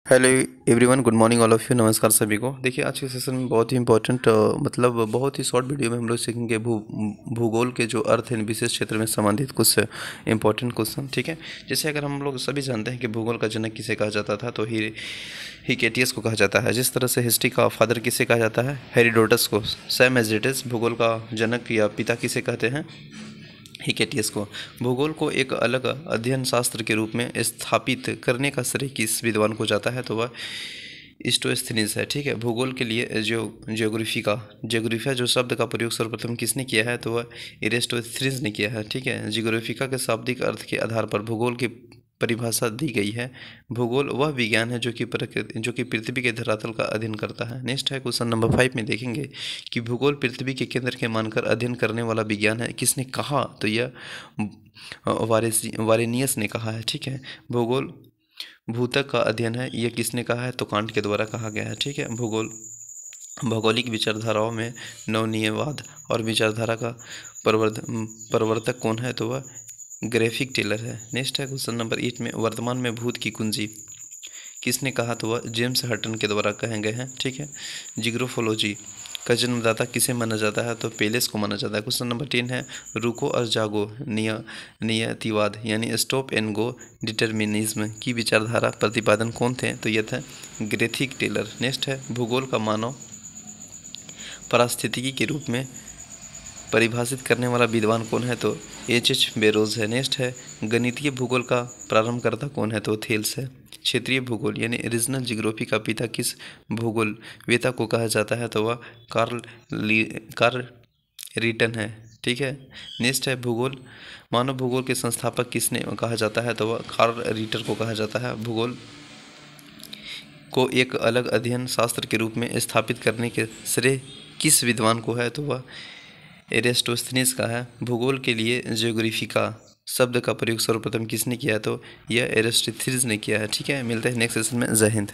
Hello everyone, good morning all of you. नमस्कार सभी को। देखिए, आज के सेशन में बहुत ही इंपॉर्टेंट मतलब बहुत ही शॉर्ट वीडियो में हम लोग सीखेंगे भूगोल के जो अर्थ है विशेष क्षेत्र में संबंधित कुछ इंपॉर्टेंट क्वेश्चन। ठीक है, जैसे अगर हम लोग सभी जानते हैं कि भूगोल का जनक किसे कहा जाता था, तो हिकेटियस को कहा जाता है। जिस तरह से हिस्ट्री का फादर किसे कहा जाता है, हेरोडोटस को। सेम एज इट इज भूगोल का जनक या पिता किसे कहते हैं, हिकेटियस को। भूगोल को एक अलग अध्ययन शास्त्र के रूप में स्थापित करने का श्रेय किस विद्वान को जाता है, तो वह स्टोस्थनीज है। ठीक है, भूगोल के लिए जियोग्राफिया जो शब्द का प्रयोग सर्वप्रथम किसने किया है, तो वह एरिस्टोस्थनीज ने किया है। ठीक है, जियोग्राफिका के शाब्दिक अर्थ के आधार पर भूगोल की परिभाषा दी गई है। भूगोल वह विज्ञान है जो कि पृथ्वी के धरातल का अध्ययन करता है। नेक्स्ट है क्वेश्चन नंबर 5 में देखेंगे कि भूगोल पृथ्वी के केंद्र के मानकर अध्ययन करने वाला विज्ञान है। किसने कहा, तो यह वारेनियस ने कहा है। ठीक है, भूगोल भूतक का अध्ययन है, यह किसने कहा है, तो कांट के द्वारा कहा गया है। ठीक है, भौगोलिक विचारधाराओं में नवनीयवाद और विचारधारा का प्रवर्तक कौन है, तो वह ग्राफिक टेलर है। नेक्स्ट है क्वेश्चन नंबर 8 में वर्तमान में भूत की कुंजी किसने कहा, तो वह जेम्स हटन के द्वारा कहे गए हैं। ठीक है, जिग्रोफोलॉजी का जन्मदाता किसे माना जाता है, तो पेलेस को माना जाता है। क्वेश्चन नंबर 10 है रुको और जागो नियतिवाद यानी स्टॉप एंड गो डिटर्मिनिज्म की विचारधारा प्रतिपादन कौन थे, तो यह थे ग्राफिक टेलर। नेक्स्ट है भूगोल का मानव पारिस्थितिकी के रूप में परिभाषित करने वाला विद्वान कौन है, तो एच बेरोज है। नेक्स्ट है गणितीय भूगोल का प्रारंभकर्ता कौन है, तो थेल्स है। क्षेत्रीय भूगोल यानी रीजनल जियोग्राफी का पिता किस भूगोलवेता को कहा जाता है, तो वह कार्ल रीटन है। ठीक है, नेक्स्ट है मानव भूगोल के संस्थापक किसने कहा जाता है, तो वह कार्ल रीटर को कहा जाता है। भूगोल को एक अलग अध्ययन शास्त्र के रूप में स्थापित करने के श्रेय किस विद्वान को है, तो वह एरिस्टोस्थनीज का है। भूगोल के लिए जियोग्राफिका शब्द का प्रयोग सर्वप्रथम किसने किया है, तो यह एरिस्टोस्थनीज ने किया है। ठीक है, मिलते हैं नेक्स्ट सेशन में। जय हिंद।